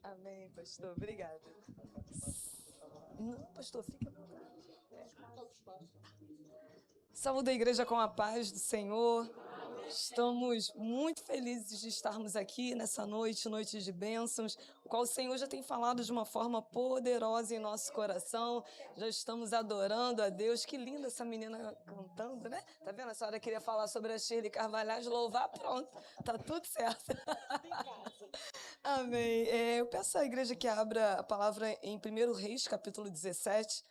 Amém, pastor. Obrigada. Não, pastor, fica à vontade. Saúde a igreja com a paz do Senhor. Estamos muito felizes de estarmos aqui nessa noite, noite de bênçãos, o qual o Senhor já tem falado de uma forma poderosa em nosso coração. Já estamos adorando a Deus. Que linda essa menina cantando, né? Tá vendo? A senhora queria falar sobre a Shirley Carvalhais, louvar, pronto, tá tudo certo. Amém. Eu peço à igreja que abra a palavra em 1 Reis, capítulo 17.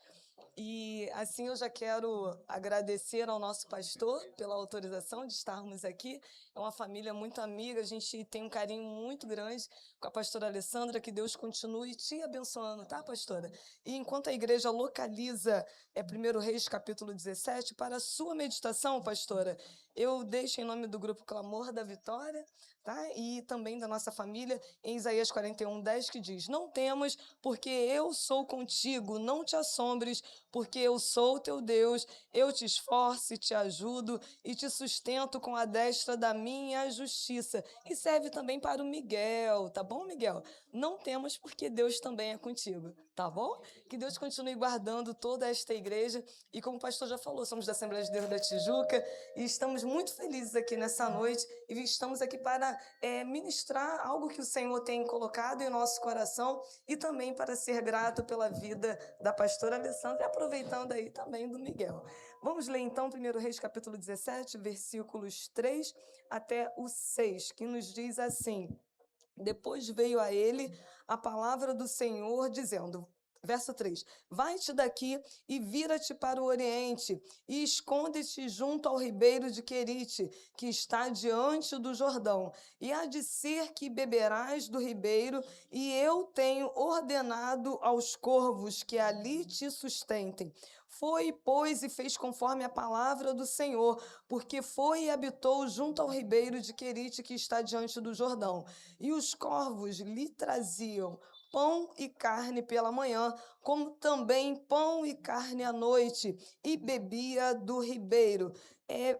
E assim eu já quero agradecer ao nosso pastor pela autorização de estarmos aqui. É uma família muito amiga, a gente tem um carinho muito grande com a pastora Alessandra, que Deus continue te abençoando, tá, pastora? E enquanto a igreja localiza 1 Reis, capítulo 17, para a sua meditação, pastora, eu deixo em nome do grupo Clamor da Vitória, tá? E também da nossa família, em Isaías 41:10, que diz: Não temas, porque eu sou contigo, não te assombres, porque eu sou o teu Deus, eu te esforço e te ajudo e te sustento com a destra da minha justiça. E serve também para o Miguel, tá bom, Miguel? Não temas, porque Deus também é contigo, tá bom? Que Deus continue guardando toda esta igreja. E como o pastor já falou, somos da Assembleia de Deus da Tijuca e estamos muito felizes aqui nessa noite e estamos aqui para ministrar algo que o Senhor tem colocado em nosso coração e também para ser grato pela vida da pastora Alessandra e aproveitando aí também do Miguel. Vamos ler então 1 Reis capítulo 17, versículos 3 até o 6, que nos diz assim: Depois veio a ele a palavra do Senhor dizendo, verso 3: Vai-te daqui e vira-te para o oriente, e esconde-te junto ao ribeiro de Querite, que está diante do Jordão. E há de ser que beberás do ribeiro, e eu tenho ordenado aos corvos que ali te sustentem. Foi, pois, e fez conforme a palavra do Senhor, porque foi e habitou junto ao ribeiro de Querite, que está diante do Jordão. E os corvos lhe traziam pão e carne pela manhã, como também pão e carne à noite, e bebia do ribeiro.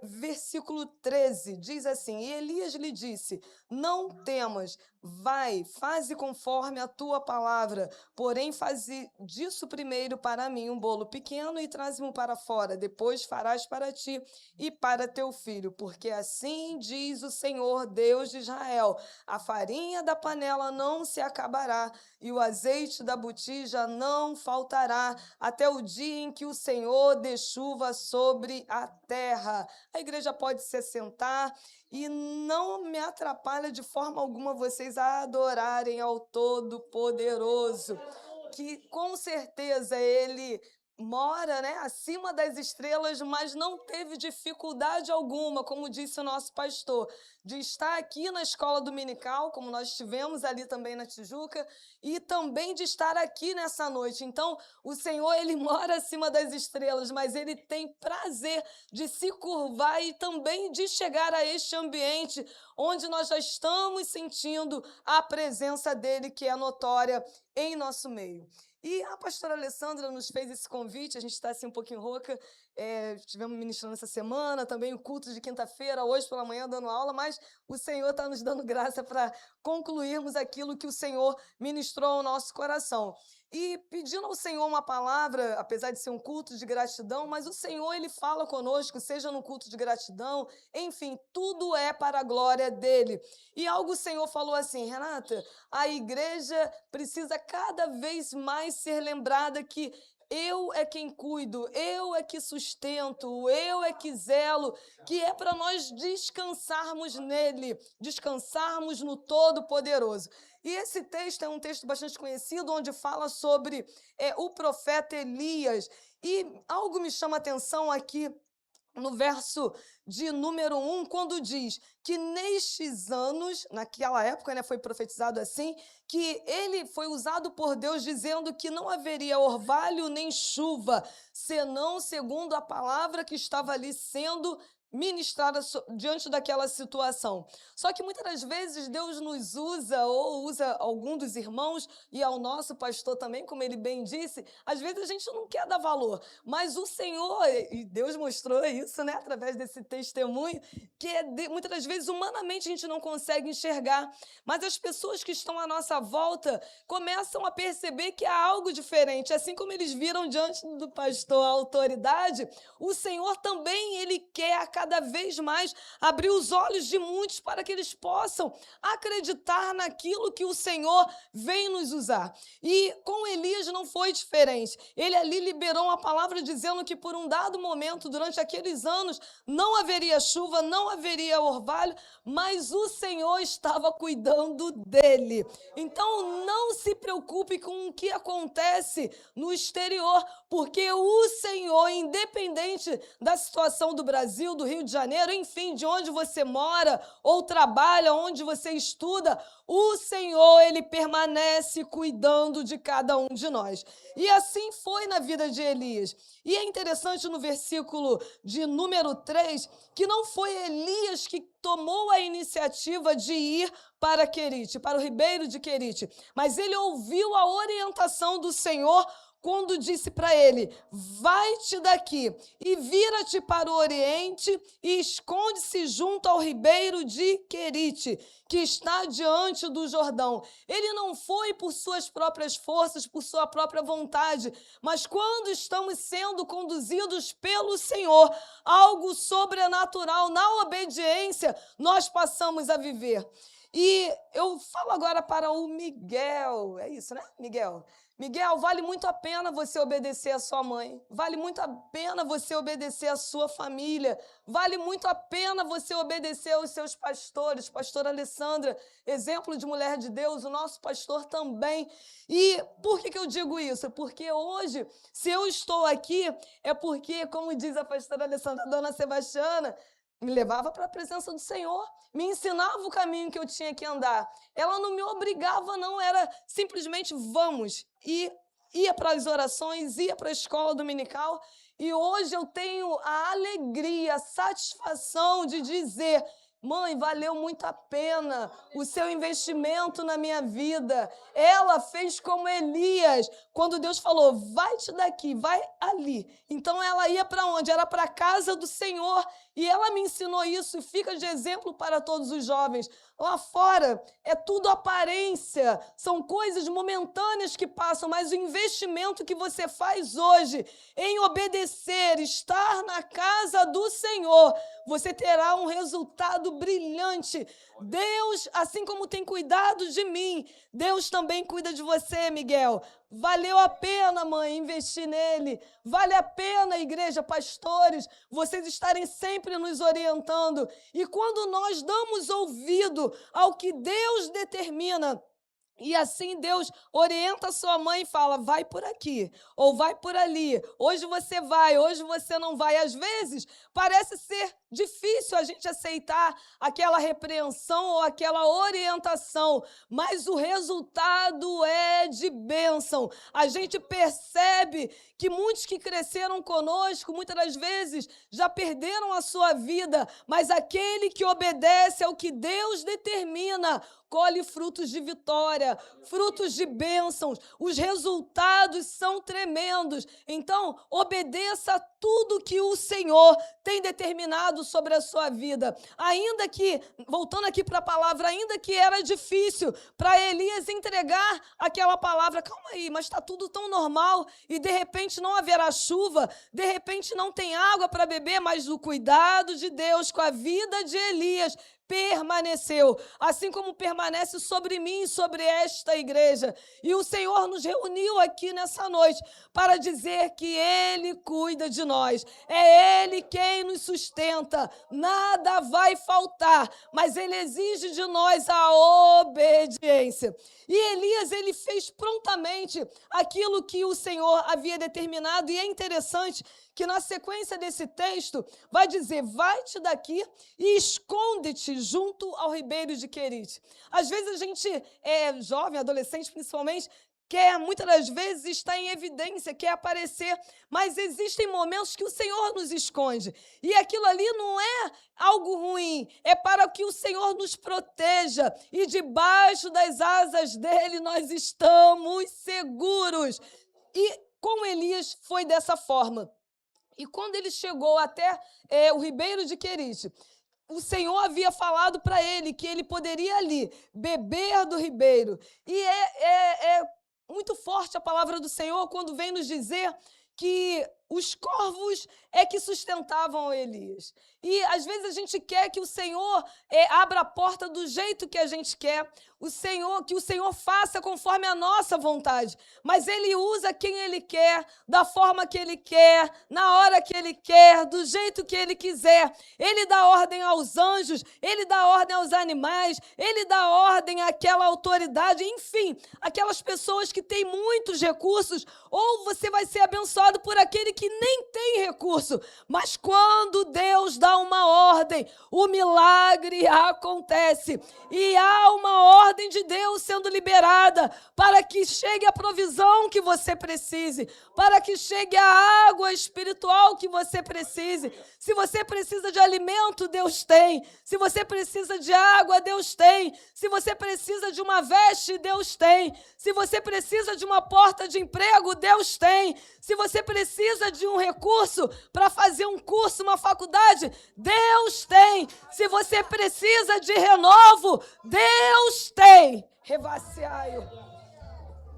Versículo 13 diz assim: E Elias lhe disse: Não temas, vai, faze conforme a tua palavra, porém faze disso primeiro para mim um bolo pequeno e traze-mo para fora, depois farás para ti e para teu filho, porque assim diz o Senhor Deus de Israel: a farinha da panela não se acabará e o azeite da botija não faltará, até o dia em que o Senhor dê chuva sobre a terra. A igreja pode se assentar e não me atrapalha de forma alguma vocês a adorarem ao Todo-Poderoso, que com certeza Ele mora, né, acima das estrelas, mas não teve dificuldade alguma, como disse o nosso pastor, de estar aqui na escola dominical, como nós tivemos ali também na Tijuca, e também de estar aqui nessa noite. Então, o Senhor, Ele mora acima das estrelas, mas Ele tem prazer de se curvar e também de chegar a este ambiente onde nós já estamos sentindo a presença dEle, que é notória em nosso meio. E a pastora Alessandra nos fez esse convite, a gente está assim um pouquinho rouca, estivemos ministrando essa semana, também o culto de quinta-feira, hoje pela manhã dando aula, mas o Senhor está nos dando graça para concluirmos aquilo que o Senhor ministrou ao nosso coração. E pedindo ao Senhor uma palavra, apesar de ser um culto de gratidão, mas o Senhor, Ele fala conosco, seja no culto de gratidão, enfim, tudo é para a glória dEle. E algo o Senhor falou assim: Renata, a igreja precisa cada vez mais ser lembrada que eu é quem cuido, eu é que sustento, eu é que zelo, que é para nós descansarmos nele, descansarmos no Todo-Poderoso. E esse texto é um texto bastante conhecido, onde fala sobre o profeta Elias. E algo me chama a atenção aqui no verso de número 1, quando diz que nestes anos, naquela época, né, foi profetizado assim, que ele foi usado por Deus dizendo que não haveria orvalho nem chuva, senão segundo a palavra que estava ali sendo ministrar diante daquela situação. Só que muitas das vezes Deus nos usa ou usa algum dos irmãos e ao nosso pastor também, como ele bem disse, às vezes a gente não quer dar valor, mas o Senhor, e Deus mostrou isso, né, através desse testemunho, que muitas das vezes humanamente a gente não consegue enxergar, mas as pessoas que estão à nossa volta começam a perceber que há algo diferente, assim como eles viram diante do pastor a autoridade, o Senhor também, ele quer a cada vez mais abrir os olhos de muitos para que eles possam acreditar naquilo que o Senhor vem nos usar. E com Elias não foi diferente. Ele ali liberou uma palavra dizendo que por um dado momento, durante aqueles anos, não haveria chuva, não haveria orvalho, mas o Senhor estava cuidando dele. Então não se preocupe com o que acontece no exterior, porque o Senhor, independente da situação do Brasil, do Rio de Janeiro, enfim, de onde você mora ou trabalha, onde você estuda, o Senhor, ele permanece cuidando de cada um de nós. E assim foi na vida de Elias. E é interessante no versículo de número 3, que não foi Elias que tomou a iniciativa de ir para Querite, para o ribeiro de Querite, mas ele ouviu a orientação do Senhor quando disse para ele: vai-te daqui e vira-te para o oriente e esconde-se junto ao ribeiro de Querite, que está diante do Jordão. Ele não foi por suas próprias forças, por sua própria vontade, mas quando estamos sendo conduzidos pelo Senhor, algo sobrenatural, na obediência, nós passamos a viver. E eu falo agora para o Miguel, é isso, né, Miguel? Miguel, vale muito a pena você obedecer a sua mãe, vale muito a pena você obedecer a sua família, vale muito a pena você obedecer aos seus pastores, pastora Alessandra, exemplo de mulher de Deus, o nosso pastor também. E por que eu digo isso? Porque hoje, se eu estou aqui, é porque, como diz a pastora Alessandra, a dona Sebastiana, me levava para a presença do Senhor, me ensinava o caminho que eu tinha que andar. Ela não me obrigava, não, era simplesmente vamos. E ia para as orações, ia para a escola dominical. E hoje eu tenho a alegria, a satisfação de dizer: mãe, valeu muito a pena o seu investimento na minha vida. Ela fez como Elias, quando Deus falou: vai-te daqui, vai ali. Então ela ia para onde? Era para a casa do Senhor. E ela me ensinou isso e fica de exemplo para todos os jovens. Lá fora é tudo aparência, são coisas momentâneas que passam, mas o investimento que você faz hoje em obedecer, estar na casa do Senhor, você terá um resultado brilhante. Deus, assim como tem cuidado de mim, Deus também cuida de você, Miguel. Valeu a pena, mãe, investir nele. Vale a pena, igreja, pastores, vocês estarem sempre nos orientando. E quando nós damos ouvido ao que Deus determina, e assim Deus orienta a sua mãe e fala: vai por aqui, ou vai por ali. Hoje você vai, hoje você não vai. Às vezes parece ser difícil a gente aceitar aquela repreensão ou aquela orientação, mas o resultado é de bênção. A gente percebe que muitos que cresceram conosco, muitas das vezes, já perderam a sua vida, mas aquele que obedece ao que Deus determina, colhe frutos de vitória, frutos de bênçãos. Os resultados são tremendos. Então, obedeça a tudo que o Senhor tem determinado sobre a sua vida. Ainda que, voltando aqui para a palavra, ainda que era difícil para Elias entregar aquela palavra, calma aí, mas está tudo tão normal e de repente não haverá chuva, de repente não tem água para beber, mas o cuidado de Deus com a vida de Elias permaneceu, assim como permanece sobre mim e sobre esta igreja. E o Senhor nos reuniu aqui nessa noite para dizer que Ele cuida de nós. É Ele quem nos sustenta. Nada vai faltar, mas Ele exige de nós a obediência. E Elias, ele fez prontamente aquilo que o Senhor havia determinado. E é interessante que na sequência desse texto vai dizer: vai-te daqui e esconde-te junto ao ribeiro de Querite. Às vezes a gente é jovem, adolescente principalmente, quer muitas das vezes estar em evidência, quer aparecer, mas existem momentos que o Senhor nos esconde. E aquilo ali não é algo ruim, é para que o Senhor nos proteja. E debaixo das asas dele nós estamos seguros. E com Elias foi dessa forma. E quando ele chegou até o ribeiro de Querite, o Senhor havia falado para ele que ele poderia ali beber do ribeiro. E é muito forte a palavra do Senhor quando vem nos dizer que os corvos é que sustentavam Elias. E às vezes a gente quer que o Senhor abra a porta do jeito que a gente quer, que o Senhor faça conforme a nossa vontade. Mas Ele usa quem Ele quer, da forma que Ele quer, na hora que Ele quer, do jeito que Ele quiser. Ele dá ordem aos anjos, Ele dá ordem aos animais, Ele dá ordem àquela autoridade, enfim, aquelas pessoas que têm muitos recursos, ou você vai ser abençoado por aquele que nem tem recurso. Mas quando Deus dá uma ordem, o milagre acontece. E há uma ordem de Deus sendo liberada para que chegue a provisão que você precise, para que chegue a água espiritual que você precise. Se você precisa de alimento, Deus tem. Se você precisa de água, Deus tem. Se você precisa de uma veste, Deus tem. Se você precisa de uma porta de emprego, Deus tem. Se você precisa de um recurso para fazer um curso, uma faculdade, Deus tem. Se você precisa de renovo, Deus tem. Revaciaio.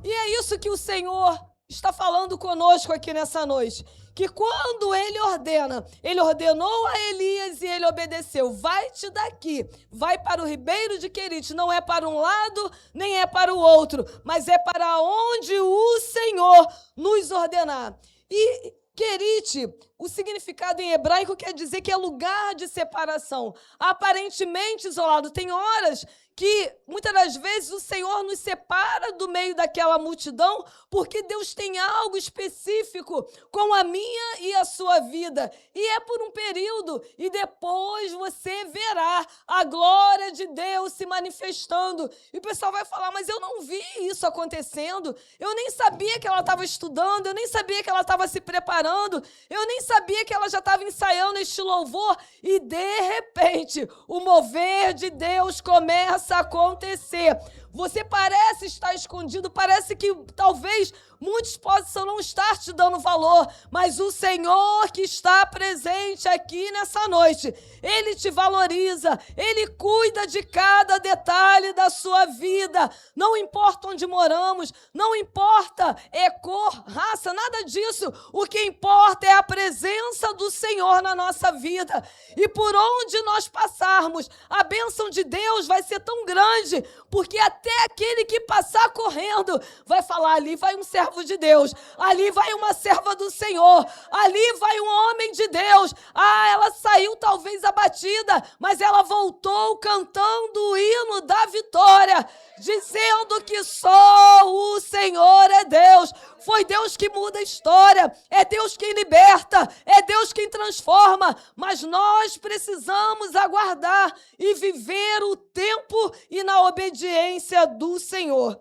E é isso que o Senhor está falando conosco aqui nessa noite. Que quando Ele ordena, Ele ordenou a Elias e ele obedeceu. Vai-te daqui, vai para o ribeiro de Querite. Não é para um lado, nem é para o outro, mas é para onde o Senhor nos ordenar. E Querite, o significado em hebraico quer dizer que é lugar de separação. Aparentemente isolado. Tem horas que, muitas das vezes, o Senhor nos separa do meio daquela multidão, porque Deus tem algo específico com a minha e a sua vida. E é por um período, e depois você verá a glória de Deus se manifestando. E o pessoal vai falar, mas eu não vi isso acontecendo, eu nem sabia que ela estava estudando, eu nem sabia que ela estava se preparando, eu nem sabia que ela já estava ensaiando este louvor. E, de repente, o mover de Deus começa a acontecer. Você parece estar escondido, parece que talvez muitos possam não estar te dando valor, mas o Senhor que está presente aqui nessa noite, Ele te valoriza, Ele cuida de cada detalhe da sua vida. Não importa onde moramos, não importa cor, raça, nada disso. O que importa é a presença do Senhor na nossa vida. E por onde nós passarmos, a bênção de Deus vai ser tão grande, porque até aquele que passar correndo vai falar, ali vai um servo de Deus, ali vai uma serva do Senhor, ali vai um homem de Deus. Ela saiu talvez abatida, mas ela voltou cantando o hino da vitória, dizendo que só o Senhor é Deus. Foi Deus que muda a história, é Deus quem liberta, é Deus quem transforma, mas nós precisamos aguardar e viver o tempo e na obediência do Senhor.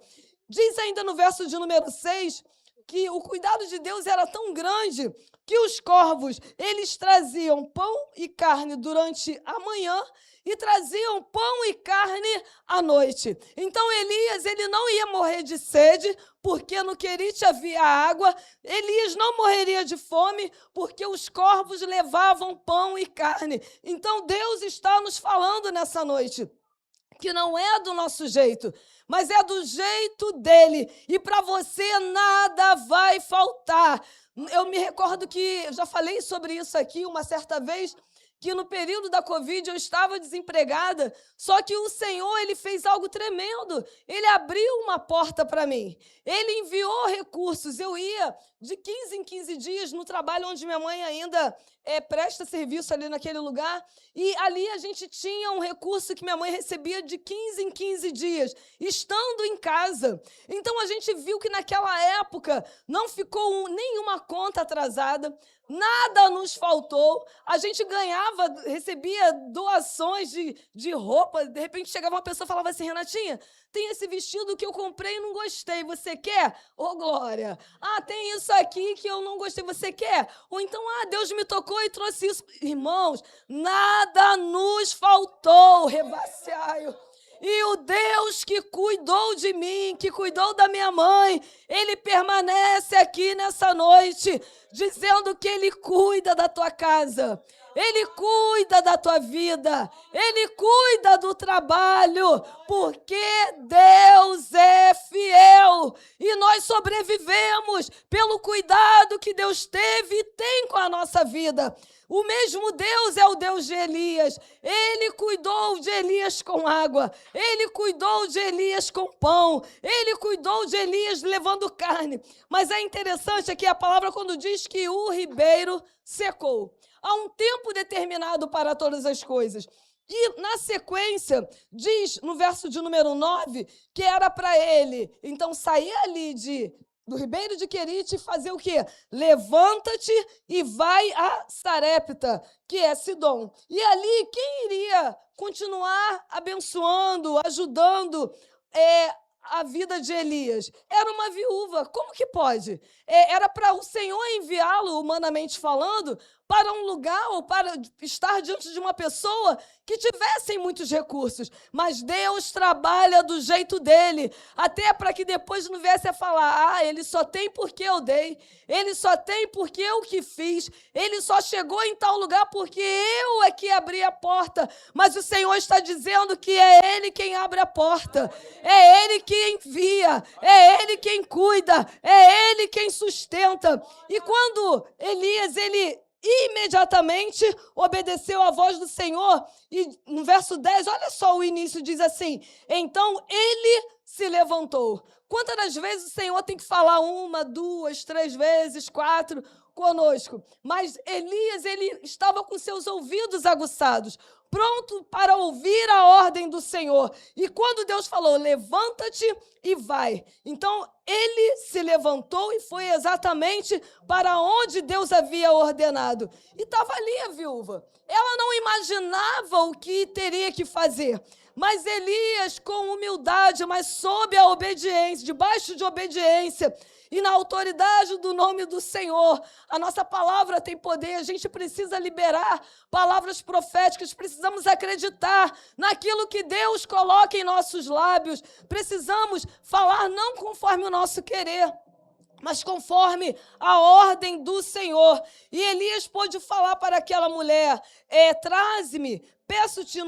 Diz ainda no verso de número 6 que o cuidado de Deus era tão grande que os corvos, eles traziam pão e carne durante a manhã e traziam pão e carne à noite. Então Elias, ele não ia morrer de sede, porque no Querite havia água. Elias não morreria de fome, porque os corvos levavam pão e carne. Então Deus está nos falando nessa noite que não é do nosso jeito, mas é do jeito dele. E para você nada vai faltar. Eu me recordo que eu já falei sobre isso aqui uma certa vez, que no período da Covid eu estava desempregada, só que o Senhor, Ele fez algo tremendo. Ele abriu uma porta para mim. Ele enviou recursos. Eu ia de 15 em 15 dias no trabalho onde minha mãe ainda presta serviço ali naquele lugar. E ali a gente tinha um recurso que minha mãe recebia de 15 em 15 dias, estando em casa. Então a gente viu que naquela época não ficou nenhuma conta atrasada, nada nos faltou. A gente ganhava, recebia doações de roupa. De repente chegava uma pessoa e falava assim: Renatinha, tem esse vestido que eu comprei e não gostei, você quer? Ô, Glória! Ah, tem isso aqui que eu não gostei, você quer? Ou então, Deus me tocou e trouxe isso. Irmãos, nada nos faltou, rebaciaio. E o Deus que cuidou de mim, que cuidou da minha mãe, Ele permanece aqui nessa noite, dizendo que Ele cuida da tua casa, Ele cuida da tua vida, Ele cuida do trabalho, porque Deus é fiel. E nós sobrevivemos pelo cuidado que Deus teve e tem com a nossa vida. O mesmo Deus é o Deus de Elias. Ele cuidou de Elias com água. Ele cuidou de Elias com pão. Ele cuidou de Elias levando carne. Mas é interessante aqui a palavra quando diz que o ribeiro secou. Há um tempo determinado para todas as coisas. E na sequência, diz no verso de número 9, que era para ele, então, sair ali do ribeiro de Querite e fazer o quê? Levanta-te e vai a Sarepta, que é Sidom. E ali, quem iria continuar abençoando, ajudando a vida de Elias? Era uma viúva. Como que pode? Era para o Senhor enviá-lo, humanamente falando, para um lugar ou para estar diante de uma pessoa que tivessem muitos recursos. Mas Deus trabalha do jeito dele, até para que depois não viesse a falar: ele só tem porque eu dei, ele só tem porque eu que fiz, ele só chegou em tal lugar porque eu é que abri a porta. Mas o Senhor está dizendo que é Ele quem abre a porta, é Ele quem envia, é Ele quem cuida, é Ele quem sustenta. E quando Elias, ele imediatamente obedeceu à voz do Senhor, e no verso 10, olha só o início, diz assim: então ele se levantou. Quantas das vezes o Senhor tem que falar 1, 2, 3 vezes, 4 conosco? Mas Elias, ele estava com seus ouvidos aguçados, pronto para ouvir a ordem do Senhor. E quando Deus falou: levanta-te e vai, então ele se levantou e foi exatamente para onde Deus havia ordenado. E estava ali a viúva. Ela não imaginava o que teria que fazer. Mas Elias, com humildade, mas sob a obediência, debaixo de obediência, e na autoridade do nome do Senhor. A nossa palavra tem poder, a gente precisa liberar palavras proféticas, precisamos acreditar naquilo que Deus coloca em nossos lábios, precisamos falar não conforme o nosso querer, mas conforme a ordem do Senhor. E Elias pôde falar para aquela mulher: traze-me, peço-te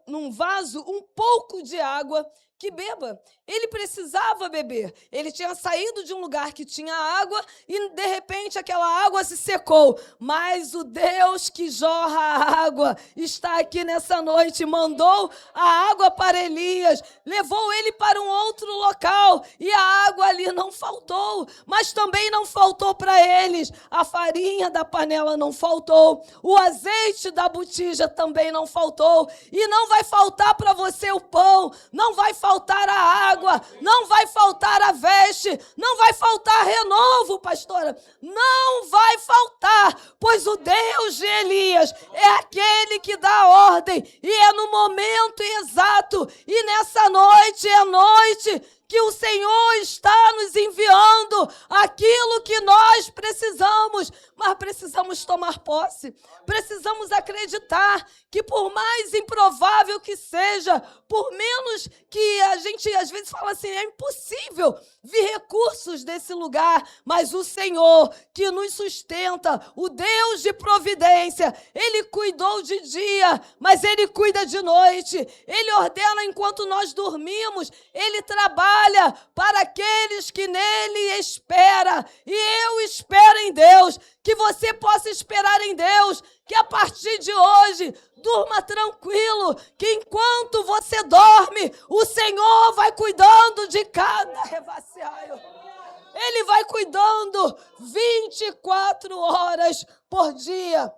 num vaso um pouco de água que beba. Ele precisava beber. Ele tinha saído de um lugar que tinha água e, de repente, aquela água se secou. Mas o Deus que jorra a água está aqui nessa noite. Mandou a água para Elias, levou ele para um outro local e a água ali não faltou. Mas também não faltou para eles. A farinha da panela não faltou. O azeite da botija também não faltou. E não vai faltar para você o pão. Não vai faltar a água, não vai faltar a veste, não vai faltar renovo, pastora, não vai faltar, pois o Deus de Elias é aquele que dá a ordem, e é no momento exato, e nessa noite é noite que o Senhor está nos enviando aquilo que nós precisamos, mas precisamos tomar posse, precisamos acreditar que por mais improvável que seja, por menos que a gente às vezes fala assim, é impossível vir recursos desse lugar, mas o Senhor que nos sustenta, o Deus de providência, Ele cuidou de dia, mas Ele cuida de noite, Ele ordena enquanto nós dormimos, Ele trabalha para aqueles que nele espera, e eu espero em Deus, que você possa esperar em Deus, que a partir de hoje, durma tranquilo, que enquanto você dorme, o Senhor vai cuidando de cada revaciaio. Ele vai cuidando 24 horas por dia.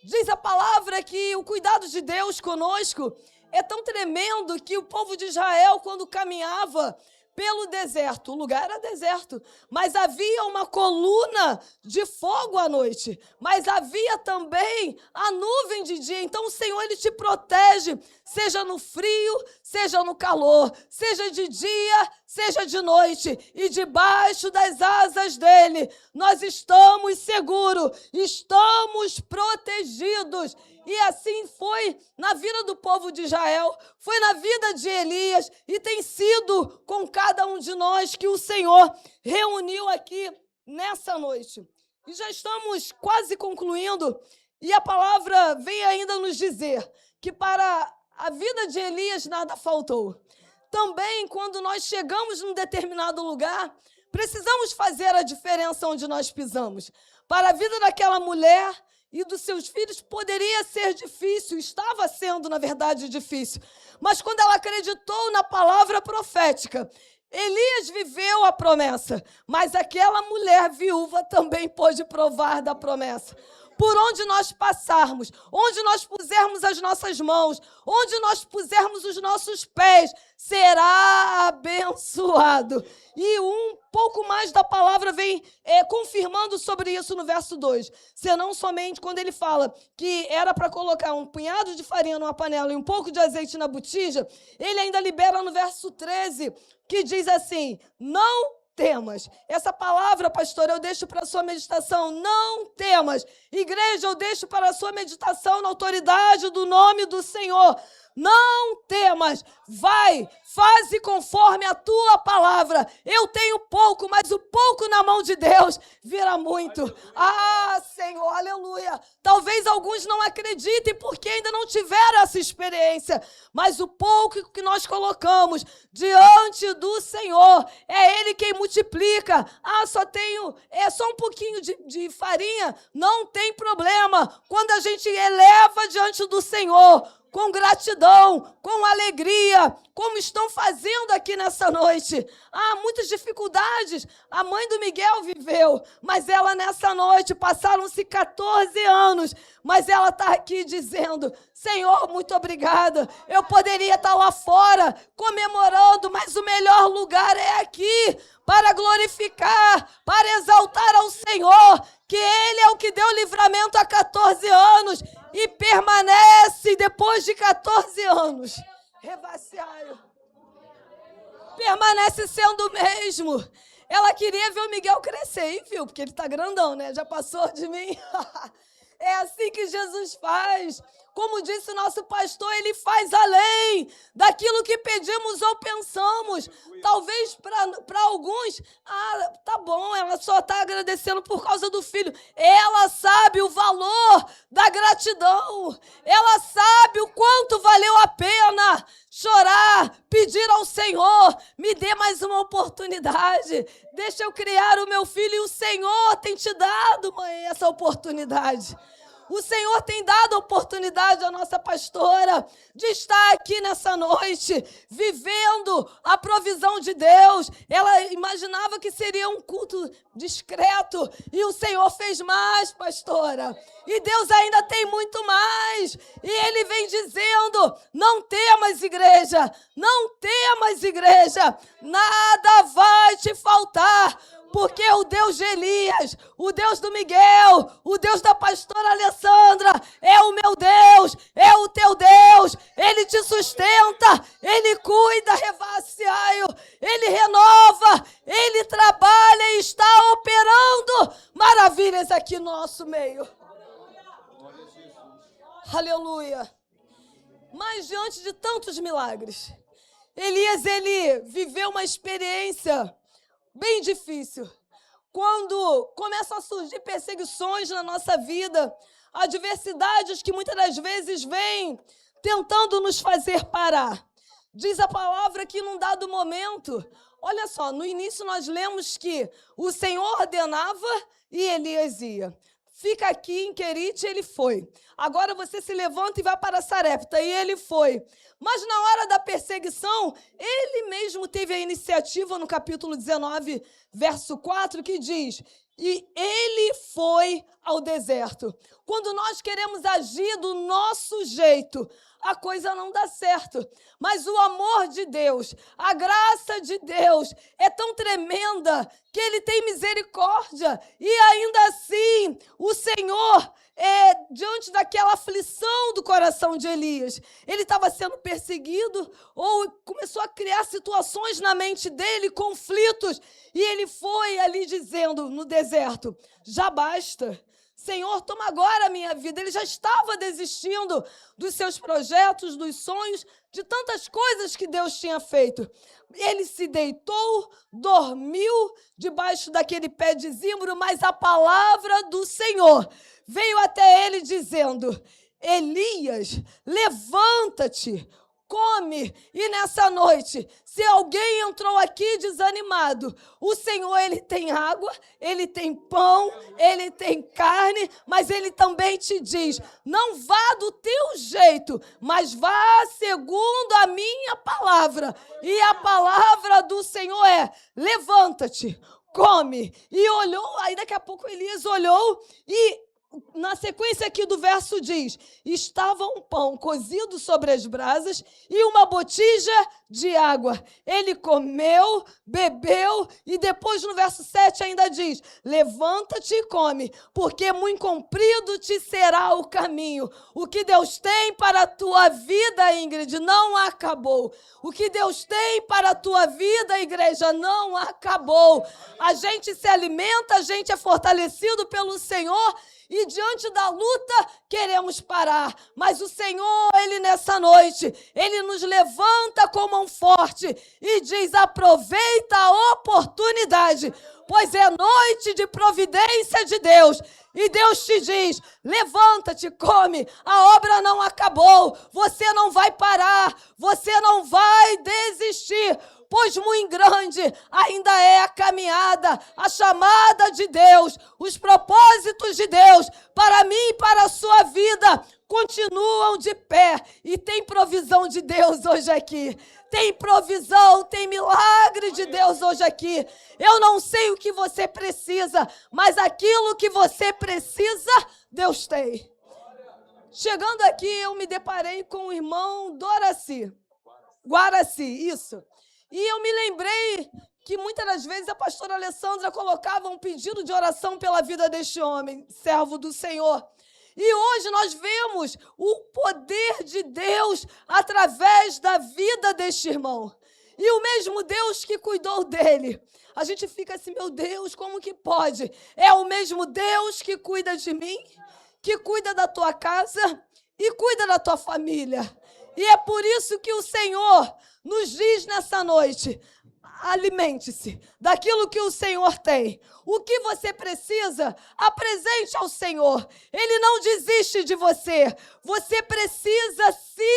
Diz a palavra que o cuidado de Deus conosco é tão tremendo que o povo de Israel, quando caminhava pelo deserto, o lugar era deserto, mas havia uma coluna de fogo à noite, mas havia também a nuvem de dia. Então o Senhor, Ele te protege, seja no frio, seja no calor, seja de dia, seja de noite, e debaixo das asas dEle, nós estamos seguros, estamos protegidos. E assim foi na vida do povo de Israel, foi na vida de Elias e tem sido com cada um de nós que o Senhor reuniu aqui nessa noite. E já estamos quase concluindo e a palavra vem ainda nos dizer que para a vida de Elias nada faltou. Também quando nós chegamos num determinado lugar, precisamos fazer a diferença onde nós pisamos. Para a vida daquela mulher e dos seus filhos poderia ser difícil, estava sendo, na verdade, difícil. Mas quando ela acreditou na palavra profética, Elias viveu a promessa, mas aquela mulher viúva também pôde provar da promessa. Por onde nós passarmos, onde nós pusermos as nossas mãos, onde nós pusermos os nossos pés, será abençoado. E um pouco mais da palavra vem confirmando sobre isso no verso 2. Senão somente quando ele fala que era para colocar um punhado de farinha numa panela e um pouco de azeite na botija, ele ainda libera no verso 13, que diz assim, não temas. Essa palavra, pastor, eu deixo para a sua meditação, não temas. Igreja, eu deixo para a sua meditação na autoridade do nome do Senhor. Não temas, vai, faze conforme a tua palavra. Eu tenho pouco, mas o pouco na mão de Deus vira muito. Ah, Senhor, aleluia. Talvez alguns não acreditem porque ainda não tiveram essa experiência, mas o pouco que nós colocamos diante do Senhor, é Ele quem multiplica. Ah, só um pouquinho de farinha, não tem problema. Quando a gente eleva diante do Senhor, com gratidão, com alegria, como estão fazendo aqui nessa noite. Há muitas dificuldades. A mãe do Miguel viveu, mas ela nessa noite, passaram-se 14 anos, mas ela está aqui dizendo, Senhor, muito obrigada. Eu poderia estar lá fora comemorando, mas o melhor lugar é aqui, para glorificar, para exaltar ao Senhor, que Ele é o que deu livramento há 14 anos, e permanece depois de 14 anos. Rebaciário. Permanece sendo o mesmo. Ela queria ver o Miguel crescer, e viu, porque ele está grandão, né? Já passou de mim. É assim que Jesus faz. Como disse o nosso pastor, Ele faz além daquilo que pedimos ou pensamos. Talvez para alguns, tá bom, ela só está agradecendo por causa do filho. Ela sabe o valor da gratidão. Ela sabe o quanto valeu a pena chorar, pedir ao Senhor, me dê mais uma oportunidade. Deixa eu criar o meu filho, e o Senhor tem te dado, mãe, essa oportunidade. O Senhor tem dado a oportunidade à nossa pastora de estar aqui nessa noite, vivendo a provisão de Deus. Ela imaginava que seria um culto discreto, e o Senhor fez mais, pastora. E Deus ainda tem muito mais. E Ele vem dizendo, não temas, igreja, não temas, igreja, nada vai te faltar. Porque o Deus de Elias, o Deus do Miguel, o Deus da pastora Alessandra, é o meu Deus, é o teu Deus. Ele te sustenta, Ele cuida, revaciaio, Ele renova, Ele trabalha e está operando maravilhas aqui no nosso meio. Aleluia. Mas diante de tantos milagres, Elias, ele viveu uma experiência bem difícil. Quando começam a surgir perseguições na nossa vida, adversidades que muitas das vezes vêm tentando nos fazer parar. Diz a palavra que num dado momento, olha só, no início nós lemos que o Senhor ordenava e Elias ia. fica aqui em Querite, ele foi. Agora você se levanta e vai para Sarepta, e ele foi. Mas na hora da perseguição, ele mesmo teve a iniciativa no capítulo 19, verso 4, que diz: e ele foi ao deserto. Quando nós queremos agir do nosso jeito, a coisa não dá certo. Mas o amor de Deus, a graça de Deus é tão tremenda que Ele tem misericórdia. E ainda assim, o Senhor, diante daquela aflição do coração de Elias, ele estava sendo perseguido ou começou a criar situações na mente dele, conflitos. E ele foi ali dizendo no deserto: já basta. Senhor, toma agora a minha vida. Ele já estava desistindo dos seus projetos, dos sonhos, de tantas coisas que Deus tinha feito. Ele se deitou, dormiu debaixo daquele pé de zimbro, mas a palavra do Senhor veio até ele dizendo: Elias, levanta-te, come. E nessa noite, se alguém entrou aqui desanimado, o Senhor, Ele tem água, Ele tem pão, Ele tem carne, mas Ele também te diz: não vá do teu jeito, mas vá segundo a minha palavra. E a palavra do Senhor é: levanta-te, come. E olhou, aí daqui a pouco Elias olhou e na sequência aqui do verso diz: estava um pão cozido sobre as brasas e uma botija de água. Ele comeu, bebeu e depois no verso 7 ainda diz: levanta-te e come, porque muito comprido te será o caminho. O que Deus tem para a tua vida, Ingrid, não acabou. O que Deus tem para a tua vida, igreja, não acabou. A gente se alimenta, a gente é fortalecido pelo Senhor. E diante da luta, queremos parar. Mas o Senhor, Ele nessa noite, Ele nos levanta com mão forte e diz: aproveita a oportunidade, pois é noite de providência de Deus. E Deus te diz: levanta-te, come, a obra não acabou, você não vai parar, você não vai desistir. Pois muito grande ainda é a caminhada, a chamada de Deus, os propósitos de Deus para mim e para a sua vida continuam de pé. E tem provisão de Deus hoje aqui. Tem provisão, tem milagre de Deus hoje aqui. Eu não sei o que você precisa, mas aquilo que você precisa, Deus tem. Chegando aqui, eu me deparei com o irmão Guaraci, isso. E eu me lembrei que muitas das vezes a pastora Alessandra colocava um pedido de oração pela vida deste homem, servo do Senhor. E hoje nós vemos o poder de Deus através da vida deste irmão. E o mesmo Deus que cuidou dele. A gente fica assim: meu Deus, como que pode? É o mesmo Deus que cuida de mim, que cuida da tua casa e cuida da tua família. E é por isso que o Senhor nos diz nessa noite: alimente-se daquilo que o Senhor tem. O que você precisa, apresente ao Senhor. Ele não desiste de você. Você precisa se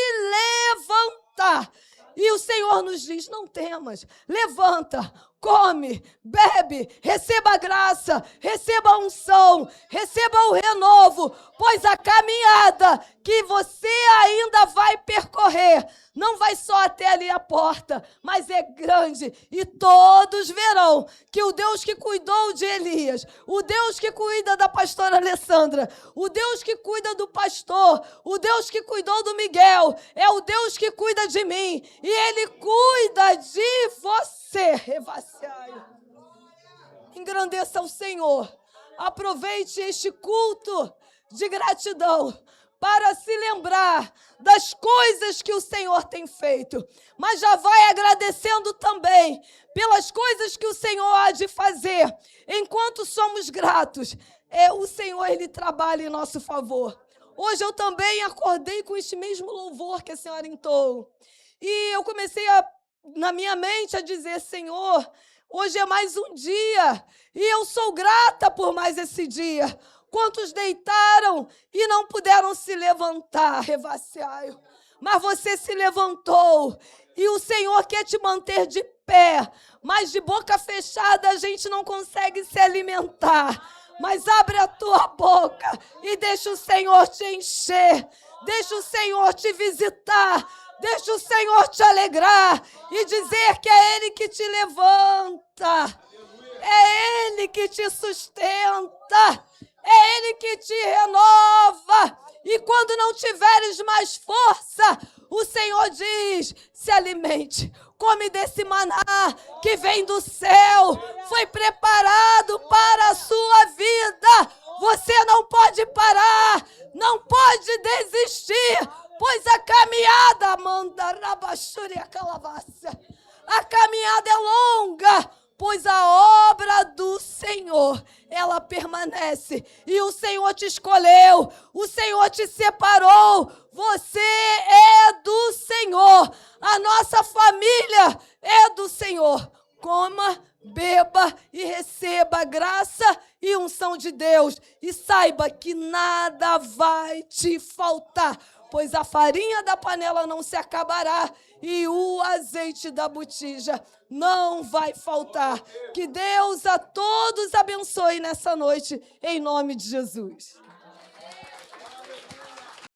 levantar. E o Senhor nos diz: não temas, levanta, come, bebe, receba a graça, receba a unção, receba o renovo, pois a caminhada que você ainda vai percorrer não vai só até ali a porta, mas é grande, e todos verão que o Deus que cuidou de Elias, o Deus que cuida da pastora Alessandra, o Deus que cuida do pastor, o Deus que cuidou do Miguel, é o Deus que cuida de mim, e Ele cuida de você. Engrandeça o Senhor. Aproveite este culto de gratidão para se lembrar das coisas que o Senhor tem feito. Mas já vai agradecendo também pelas coisas que o Senhor há de fazer. Enquanto somos gratos, o Senhor, Ele trabalha em nosso favor. Hoje eu também acordei com este mesmo louvor que a senhora entoou. E eu comecei na minha mente a dizer: Senhor, hoje é mais um dia. E eu sou grata por mais esse dia. Quantos deitaram e não puderam se levantar, mas você se levantou. E o Senhor quer te manter de pé. Mas de boca fechada a gente não consegue se alimentar. mas abre a tua boca e deixa o Senhor te encher, deixa o Senhor te visitar, deixa o Senhor te alegrar e dizer que é Ele que te levanta, é Ele que te sustenta, é Ele que te renova. E quando não tiveres mais força, o Senhor diz, se alimente, come desse maná que vem do céu, foi preparado para a sua vida. Você não pode parar, não pode desistir, pois a caminhada, a caminhada é longa, pois a obra do Senhor, ela permanece. E o Senhor te escolheu, o Senhor te separou. Você é do Senhor. A nossa família é do Senhor. Coma, beba e receba a graça e unção de Deus. E saiba que nada vai te faltar, pois a farinha da panela não se acabará e o azeite da botija não vai faltar. Que Deus a todos abençoe nessa noite, em nome de Jesus.